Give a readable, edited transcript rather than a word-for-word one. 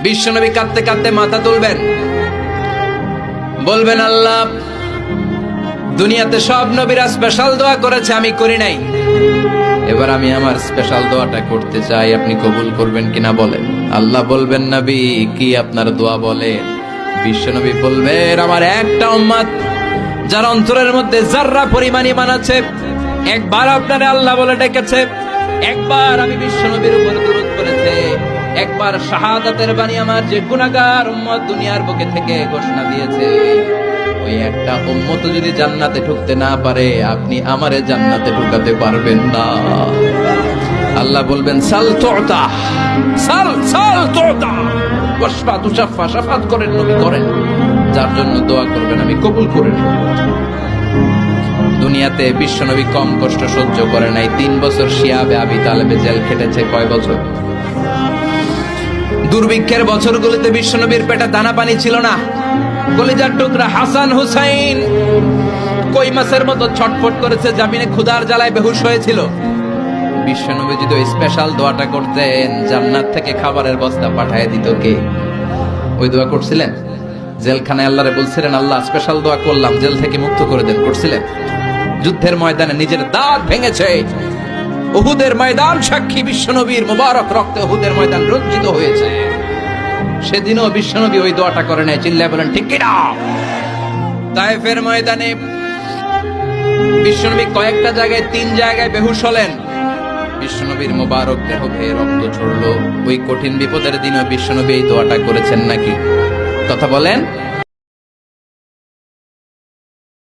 বিশ্বনবী কাঁদতে কাঁদতে মাথা তুলবেন, বলবেন আল্লাহ, দুনিয়াতে সব নবীরা স্পেশাল দোয়া করেছে, আমি করি নাই, এবার আমি আমার স্পেশাল দোয়াটা করতে চাই, আপনি কবুল করবেন কিনা বলেন। আল্লাহ বলবেন, নবী কি আপনার দোয়া বলেন? বিশ্বনবী বলবেন, আমার একটা উম্মত যার অন্তরের মধ্যে যাররা পরিমাণ ঈমান আছে, একবার আপনারে আল্লাহ বলে ডেকেছে, একবার আমি বিশ্বনবীর উপর দুরূদ করেছে, একবার শাহাদাতের বাণী আমার যে গুনাহগার উম্মত দুনিয়ার বুকে থেকে ঘোষণা দিয়েছে, ওই একটা উম্মত যদি জান্নাতে ঢুকতে না পারে, আপনি আমারে জান্নাতে ঢুকাতে পারবেন না। আল্লাহ বলবেন, সাল তুতা, সাল সাল তুতা, ওয়াশফা তুশাফা, শাফাত করেন নবী করেন, যার জন্য দোয়া করবেন আমি কবুল করে নেব। দুনিয়াতে বিশ্বনবী কম কষ্ট সহ্য করে নাই। 3 বছর শিয়াবে আবি তালেবে জেল খেটেছে। কয় বছর? দুর্ভিক্ষের বছরগুলিতে বিশ্বনবীর পেটে দানা পানি ছিল না। কলিজার টুকরা হাসান হুসাইন কই মাছের মতো ছটফট করেছে, জামিনে ক্ষুধার জ্বালায় বেহুশ হয়েছিল। বিশ্বনবী যদি ওই স্পেশাল দোয়াটা করতেন, জান্নাত থেকে খাবারের বস্তা পাঠিয়ে দিত কে? ওই দোয়া করছিলেন? জেলখানায় আল্লাহরে বলছিলেন, আল্লাহ স্পেশাল দোয়া করলাম, জেল থেকে মুক্ত করে দেন, করছিলেন? যুদ্ধের ময়দানে নিজের দাঁত ভেঙেছে, উহুদের ময়দান সাক্ষী, বিশ্বনবীর মুবারক রক্তে উহুদের ময়দান রঞ্জিত হয়েছে। সেদিনও বিশ্বনবী ওই দোয়াটা করে নাই। চিল্লায় বলেন ঠিক কিনা? তায়েফের ময়দানে বিশ্বনবী কয়েকটা জায়গায়, 3 জায়গায় বেহুশ হলেন। বিশ্বনবীর মুবারক দেহ বেয়ে রক্ত ঝরলো। ওই কঠিন বিপদের দিনও বিশ্বনবী এই দোয়াটা করেছেন নাকি? কথা বলেন।